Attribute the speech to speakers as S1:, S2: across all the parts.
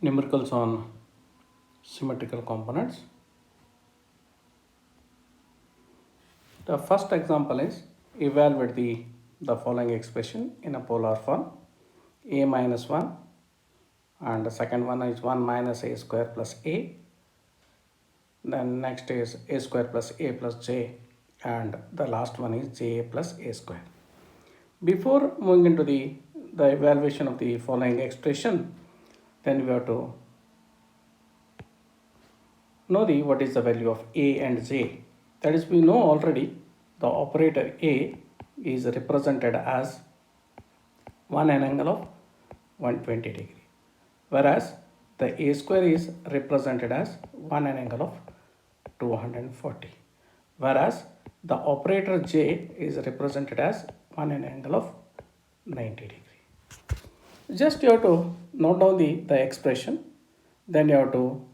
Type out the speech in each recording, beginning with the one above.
S1: Numericals on symmetrical components. The first example is evaluate the following expression in a polar form: a minus 1, and the second one is 1 minus a square plus a. Then next is a square plus a plus j, and the last one is j plus a square. Before moving into the evaluation of the following expression, then we have to know what is the value of a and j. That is, we know already the operator a is represented as 1 angle of 120 degree, whereas the a square is represented as 1 angle of 240, whereas the operator j is represented as 1 angle of 90 degree. Just you have to note down the expression, then you have to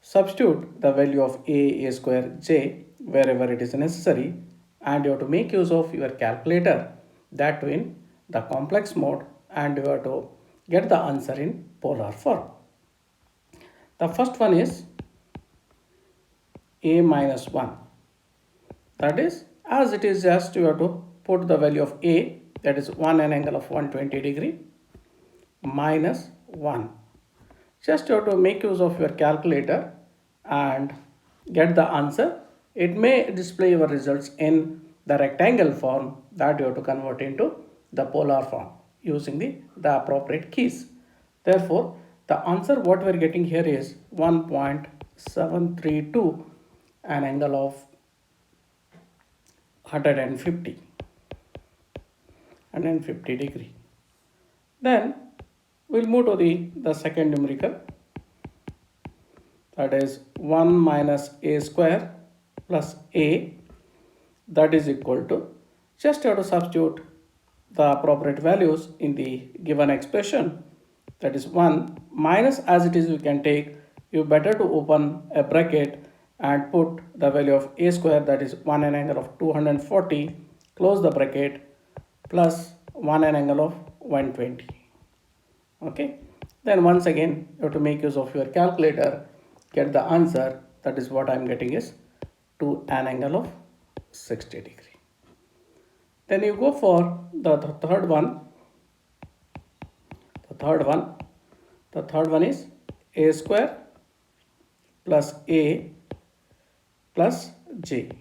S1: substitute the value of a square, j wherever it is necessary, and you have to make use of your calculator, that too in the complex mode, and you have to get the answer in polar form. The first one is a minus 1. That is, as it is, just you have to put the value of a, that is 1 angle of 120 degree, minus 1. Just you have to make use of your calculator and get the answer. It may display your results in the rectangle form, that you have to convert into the polar form using the appropriate keys. Therefore, the answer what we are getting here is 1.732, an angle of 150 degree. Then we'll move to the second numerical, that is 1 minus a square plus a, that is equal to, just you have to substitute the appropriate values in the given expression, that is 1 minus, as it is you can take, you better to open a bracket and put the value of a square, that is 1 angle of 240, close the bracket, plus 1 angle of 120. Okay, then once again you have to make use of your calculator, get the answer, that is what I am getting is 2 an angle of 60 degree. Then you go for the third one. The third one is a square plus a plus j.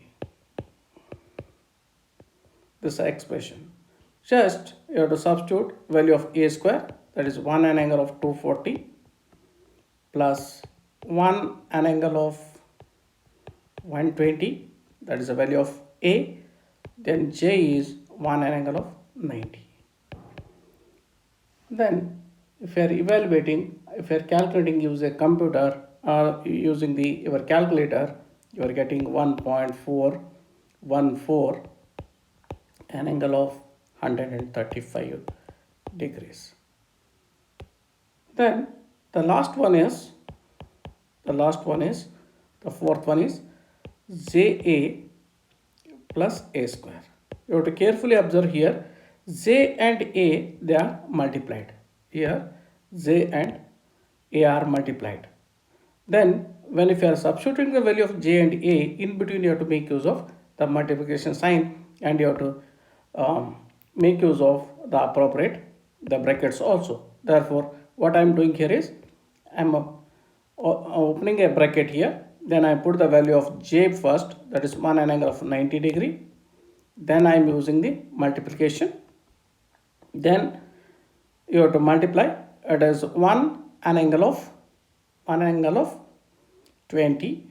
S1: This expression, just you have to substitute value of a square, that is 1 an angle of 240, plus 1 an angle of 120, that is the value of a, then j is 1 an angle of 90. Then if you are evaluating, if you are calculating using a computer or using your calculator, you are getting 1.414, an angle of 135 degrees. Then the fourth one is ja plus a square. You have to carefully observe here, j and a, they are multiplied. Here j and a are multiplied. Then when if you are substituting the value of j and a, in between you have to make use of the multiplication sign, and you have to make use of the appropriate the brackets also. Therefore, what I am doing here is I am opening a bracket here, then I put the value of j first, that is 1 angle of 90 degree, then I am using the multiplication, then you have to multiply, it is 1 angle of 20,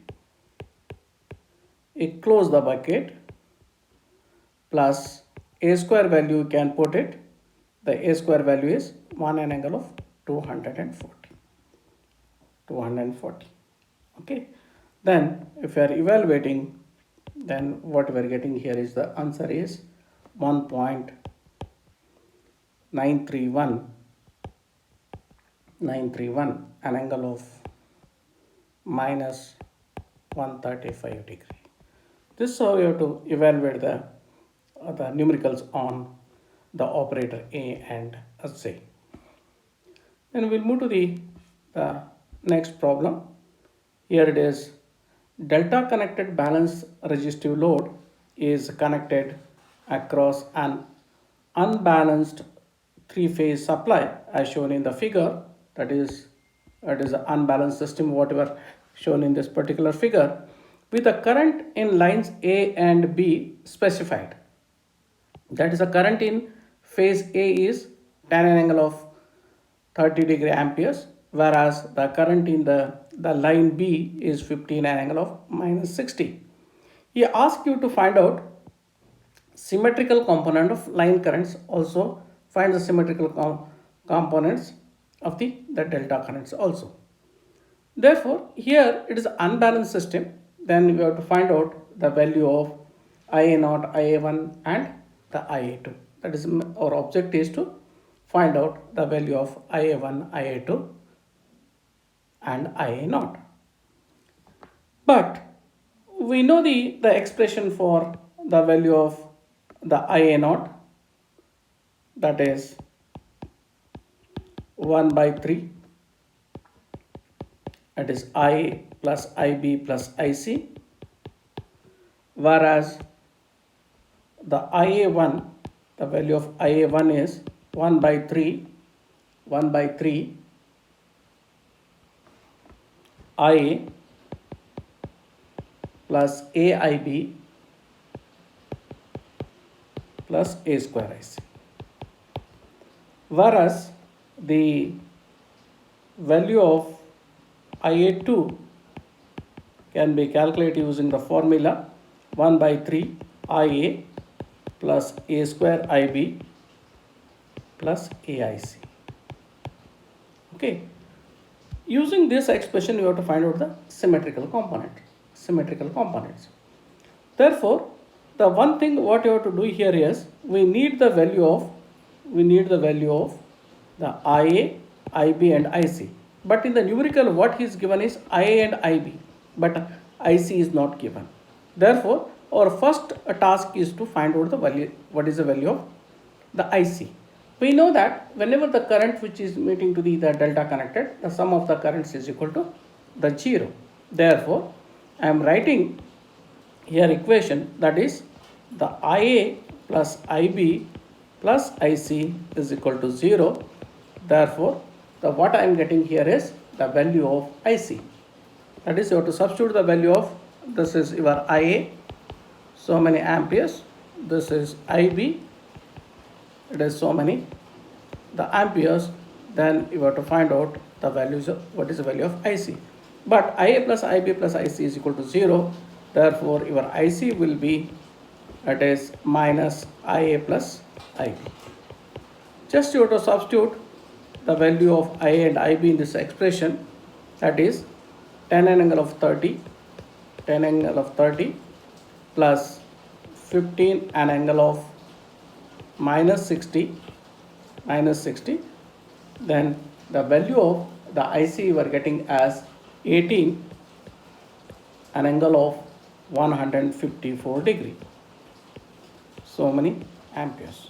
S1: you close the bracket, plus a square value you can put it, the a square value is 1 angle of 240. Okay, then if you are evaluating, then what we are getting here is the answer is 1.931, an angle of minus 135 degree. This is how you have to evaluate the numericals on the operator a and j. Then we'll move to the next problem. Here it is, delta connected balance resistive load is connected across an unbalanced three-phase supply as shown in the figure. That is, it is an unbalanced system whatever shown in this particular figure, with the current in lines A and B specified. That is, the current in phase A is tan angle of 30 degree amperes, whereas the current in the line B is 15 angle of minus 60. He asks you to find out symmetrical component of line currents. Also find the symmetrical components of the delta currents also. Therefore, here it is an unbalanced system. Then we have to find out the value of IA0, IA1 and the IA2. That is, our object is to find out the value of IA1, IA2 and IA0. But we know the expression for the value of the IA0, that is 1 by 3, that is I plus IB plus IC, whereas the IA1, the value of IA1 is 1 by 3 IA plus AIB plus A square IC. Whereas the value of IA2 can be calculated using the formula 1 by 3 IA plus A square IB plus AIC. Okay. Using this expression, you have to find out the symmetrical components. Therefore, the one thing what you have to do here is we need the value of the IA, IB and IC. But in the numerical, what is given is IA and IB, but IC is not given. Therefore, our first task is to find out the value. What is the value of the IC? We know that whenever the current which is meeting to the delta connected, the sum of the currents is equal to the 0. Therefore, I am writing here equation, that is the IA plus IB plus IC is equal to 0. Therefore, what I am getting here is the value of IC. That is, you have to substitute the value of, this is your IA, so many amperes, this is IB, it is so many the amperes. Then you have to find out the values of what is the value of IC. But IA plus IB plus IC is equal to 0. Therefore, your IC will be, it is minus IA plus IB. Just you have to substitute the value of IA and IB in this expression, that is tan angle of 30 plus 15 an angle of minus 60, then the value of the IC you are getting as 18 an angle of 154 degree, so many amperes.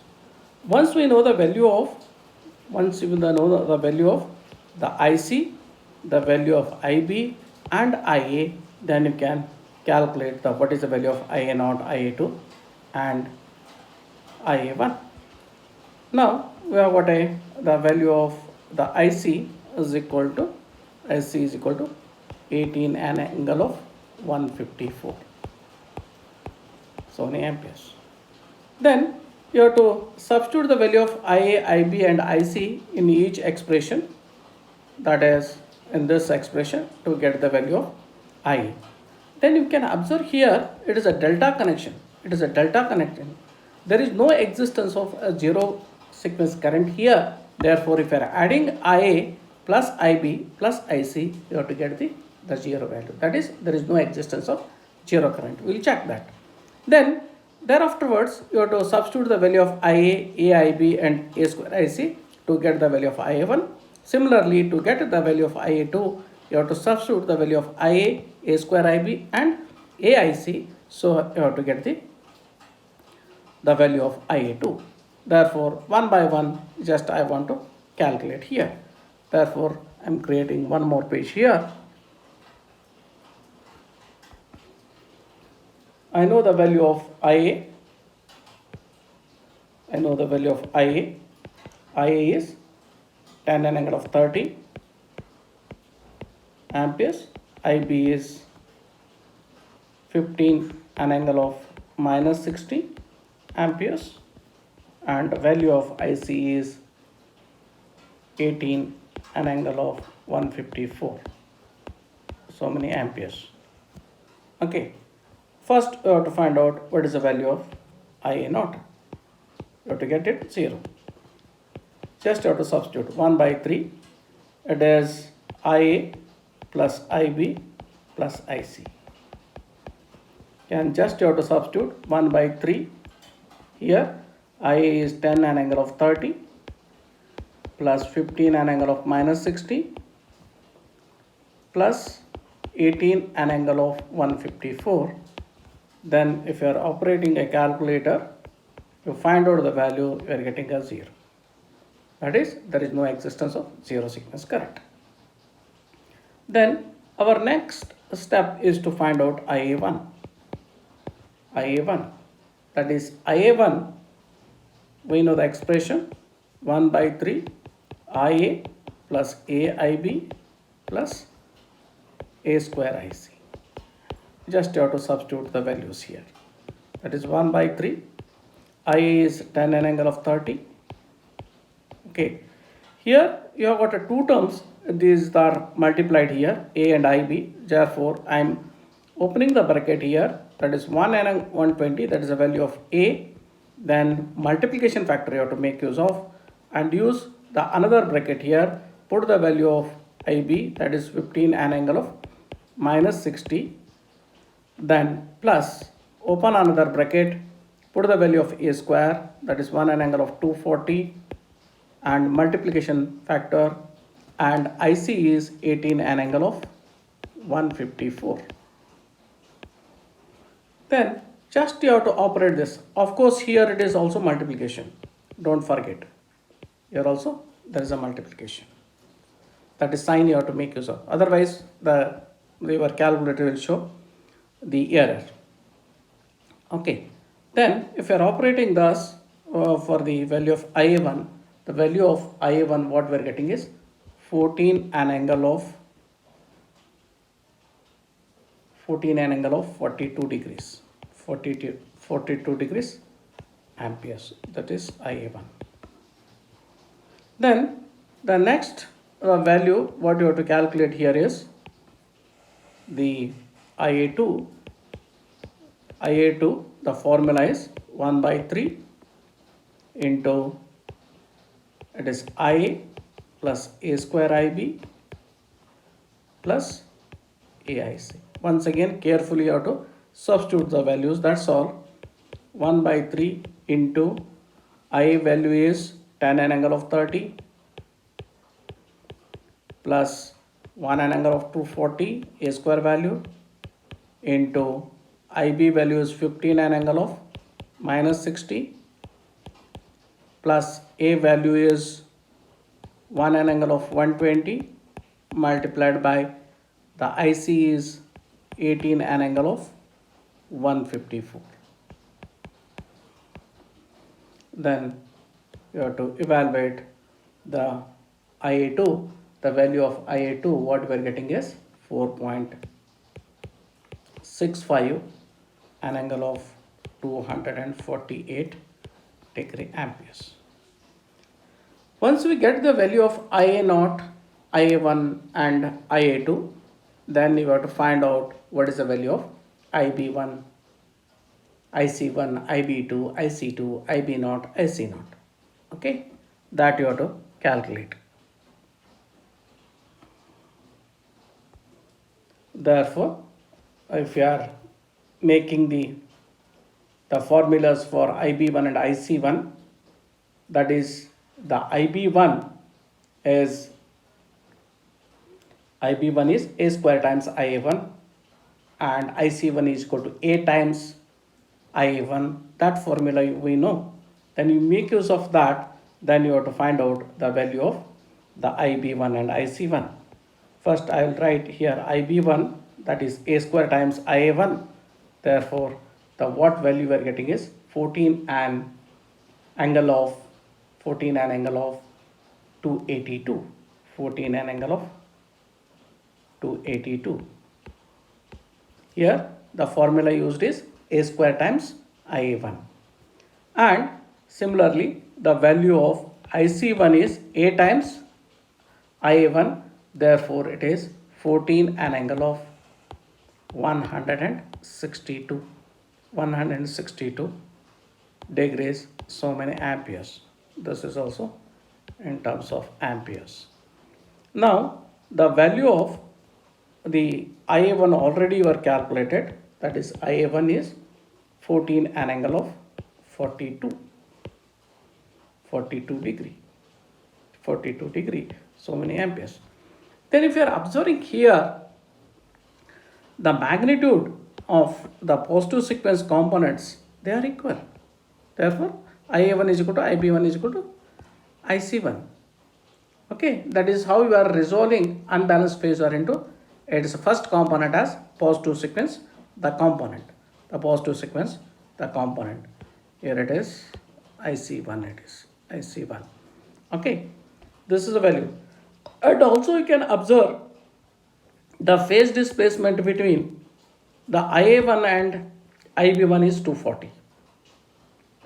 S1: Once we know the value of the IC, the value of IB and IA, then you can calculate what is the value of IA0, IA2 and IA1. Now we have got the value of the IC is equal to 18 an angle of 154, so many amperes. Then you have to substitute the value of IA, IB and IC in each expression, that is in this expression, to get the value of IA. Then you can observe here it is a delta connection. There is no existence of a zero sequence current here. Therefore, if you are adding IA plus IB plus IC, you have to get the zero value. That is, there is no existence of zero current. We will check that. Then thereafterwards, you have to substitute the value of IA, AIB and A square IC to get the value of IA1. Similarly, to get the value of IA2, you have to substitute the value of IA, A square IB and AIC. So you have to get the value of IA2. Therefore, one by one, just I want to calculate here. Therefore, I'm creating one more page here. I know the value of IA. I know the value of IA. IA is tan an angle of 30 amperes. IB is 15 an angle of minus 60 amperes. And the value of IC is 18 an angle of 154. So many amperes. Okay. First, we have to find out what is the value of IA naught. You have to get it 0. Just you have to substitute 1 by 3. It is IA plus IB plus IC. And just you have to substitute 1 by 3. Here IA is 10 an angle of 30 plus 15 an angle of minus 60 plus 18 an angle of 154. Then if you are operating a calculator, you find out the value, you are getting a 0. That is, there is no existence of zero sequence current. Then our next step is to find out IA1. IA1, that is IA1, we know the expression 1 by 3 IA plus AIB plus A square IC. Just you have to substitute the values here. That is 1 by 3. IA is tan an angle of 30. Okay. Here you have got two terms. These are multiplied here, A and IB. Therefore, I am opening the bracket here. That is 1 and 120. That is the value of A. Then multiplication factor you have to make use of and use the another bracket here. Put the value of IB. That is 15 an angle of minus 60. Then plus open another bracket, put the value of A square, that is 1 an angle of 240, and multiplication factor, and IC is 18 an angle of 154. Then just you have to operate this. Of course here it is also multiplication, don't forget. Here also there is a multiplication. That is sign you have to make use of. Otherwise your calculator will show the error. Okay, then if you are operating thus for the value of IA1, the value of IA1 what we are getting is 14 an angle of 42 degrees, 42 degrees amperes. That is IA1. Then the next value what you have to calculate here is the IA2. IA2, the formula is 1 by 3 into, it is IA plus A square IB plus AIC. Once again carefully you have to substitute the values, that's all. 1 by 3 into IA value is tan an angle of 30 plus 1 an angle of 240 A square value into IB value is 15 an angle of minus 60 plus A value is 1 an angle of 120 multiplied by the IC is 18 an angle of 154. Then you have to evaluate the IA2. The value of IA2 what we are getting is 4.65 an angle of 248 degree amperes. Once we get the value of IA0, IA1 and IA2, then you have to find out what is the value of IB1, IC1, IB2, IC2, IB0, IC0. Okay, that you have to calculate. Therefore, if you are making the formulas for IB1 and IC1, that is the IB1 is A square times IA1 and IC1 is equal to A times IA1. That formula we know. Then you make use of that, then you have to find out the value of the IB1 and IC1. First I will write here IB1, that is A square times IA1. Therefore, the what value we are getting is 14 and angle of 282. 14 and angle of 282. Here the formula used is A square times IA1. And similarly, the value of IC1 is A times IA1. Therefore, it is 14 and angle of 162 degrees, so many amperes. This is also in terms of amperes. Now, the value of the IA1 already were calculated, that is IA1 is 14 and angle of 42 degree, so many amperes. Then if you are observing here, the magnitude of the positive sequence components, they are equal. Therefore, IA1 is equal to IB1 is equal to IC1. Okay, that is how you are resolving unbalanced phasor into its first component as positive sequence, the component. The positive sequence, the component. Here it is IC1, it is IC1. Okay, this is the value. And also you can observe the phase displacement between the IA1 and IB1 is 240.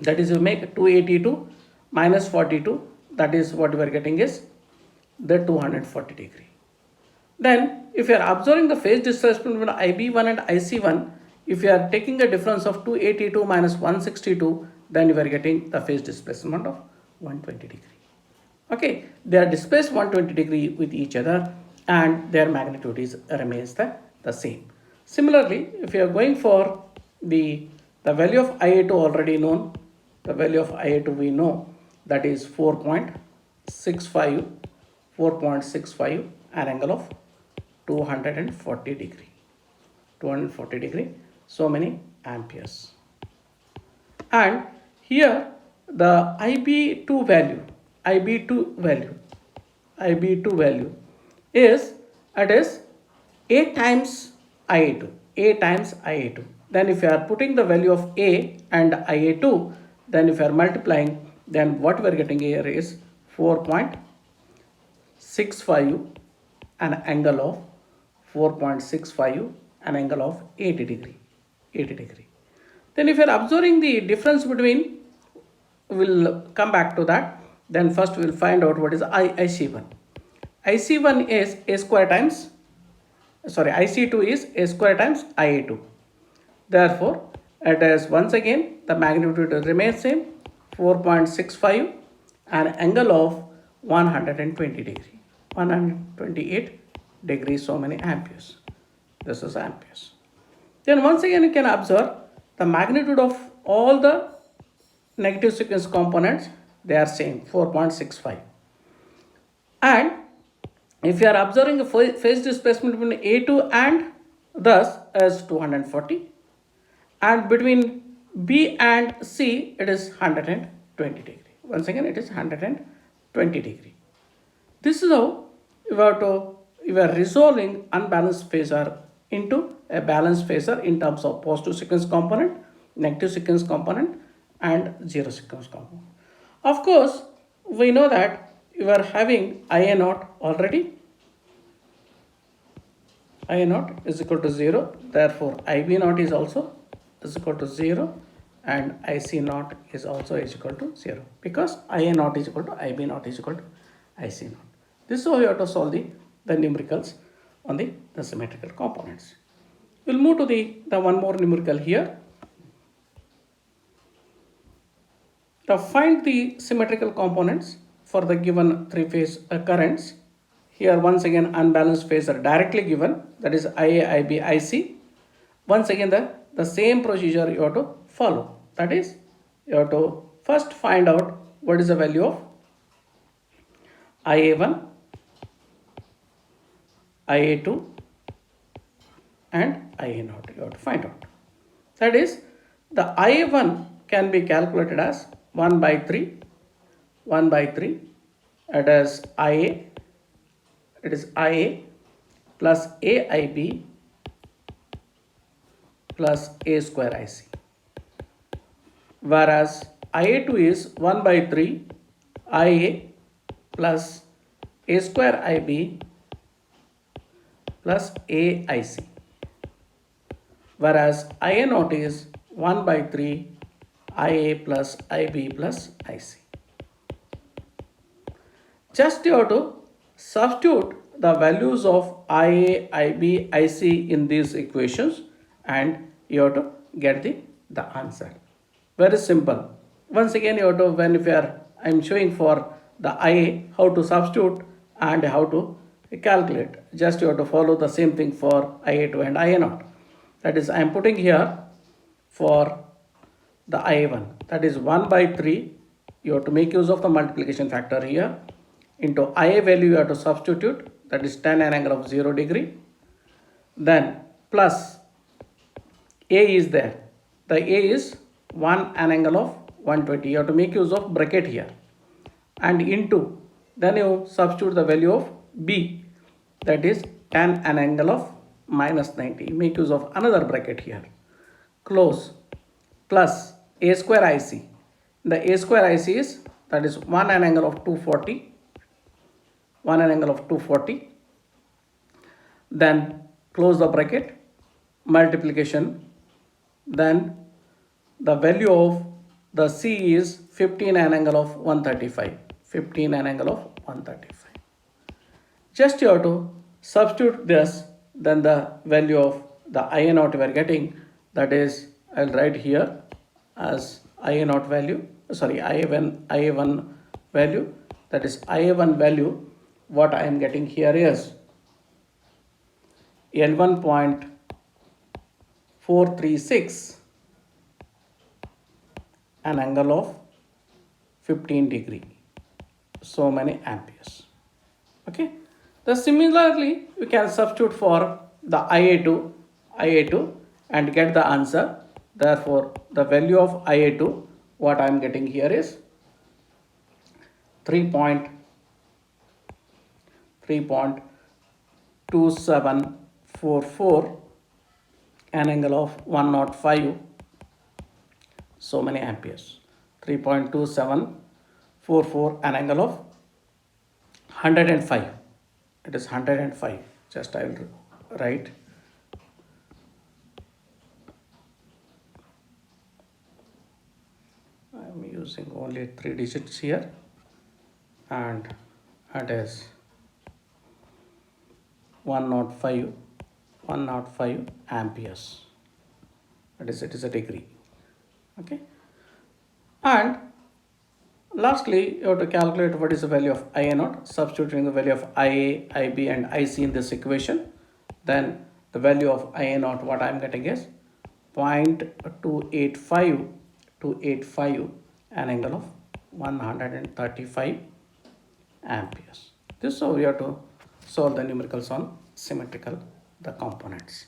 S1: That is, you make 282 minus 42, that is what we are getting is the 240 degree. Then if you are observing the phase displacement between IB1 and IC1, if you are taking a difference of 282 minus 162, then you are getting the phase displacement of 120 degree. Okay, they are displaced 120 degree with each other and their magnitude remains the same. Similarly, if you are going for the value of IA2 already known, the value of IA2 we know, that is 4.65 an angle of 240 degree, so many amperes. And here the IB2 value is A times IA2. Then if you are putting the value of A and IA2, then if you are multiplying, then what we are getting here is 4.65 an angle of 80 degree. Then if you are observing the difference between, we'll come back to that. Then first we will find out what is IC1. IC1 is A square times, IC2 is A square times IA2. Therefore, it is once again the magnitude remains same, 4.65 an angle of 128 degrees, so many amperes. This is amperes. Then once again you can observe the magnitude of all the negative sequence components, they are same, 4.65. And if you are observing a phase displacement between A2 and thus as 240, and between B and C it is 120 degree. Once again it is 120 degree. This is how you are resolving unbalanced phasor into a balanced phasor in terms of positive sequence component, negative sequence component and zero sequence component. Of course, we know that you are having IA0 already. IA0 is equal to 0. Therefore, IB0 is also is equal to 0 and IC0 is also is equal to 0 because IA0 is equal to IB0 is equal to IC0. This is how you have to solve the numericals on the symmetrical components. We'll move to the one more numerical here. Find the symmetrical components for the given three-phase currents. Here once again unbalanced phase are directly given, that is IA, IB, IC. Once again the same procedure you have to follow, that is you have to first find out what is the value of IA1, IA2 and IA0. You have to find out. That is, the IA1 can be calculated as 1 by 3 it is IA, it is IA plus AIB plus A square IC. Whereas IA2 is 1 by 3 IA plus A square IB plus AIC. Whereas IA0 is 1 by 3 IA plus IB plus IC. Just you have to substitute the values of IA, IB, IC in these equations and you have to get the answer. Very simple. Once again, you have to, when if you are, I am showing for the IA how to substitute and how to calculate. Just you have to follow the same thing for IA2 and IA0. That is, I am putting here for the IA1. That is 1 by 3. You have to make use of the multiplication factor here. Into IA value you have to substitute, that is tan an angle of 0 degree. Then plus A is there. The A is 1 an angle of 120. You have to make use of bracket here. And into, then you substitute the value of B, that is tan an angle of minus 90. Make use of another bracket here. Close. Plus A square IC. The A square IC is, that is 1 an angle of 240. 1 an angle of 240. Then close the bracket, multiplication. Then the value of the C is 15 an angle of 135. 15 an angle of 135. Just you have to substitute this, then the value of the IA0 we are getting, that is, I will write here as IA0 value, sorry, IA1 value, that is IA1 value. What I am getting here is L1.436 an angle of 15 degree, so many amperes. Okay. Thus similarly we can substitute for the IA2 and get the answer. Therefore the value of IA2 what I am getting here is 3.2744 an angle of 105, so many amperes. 3.2744 an angle of 105. It is 105. Just I will write. I am using only 3 digits here, and it is 105 amperes. That is, it is a degree. Okay. And lastly, you have to calculate what is the value of IA0, substituting the value of IA, IB and IC in this equation. Then the value of IA0 what I am getting is 0.285 an angle of 135 amperes. This is how we have to solve the numericals on symmetrical the components.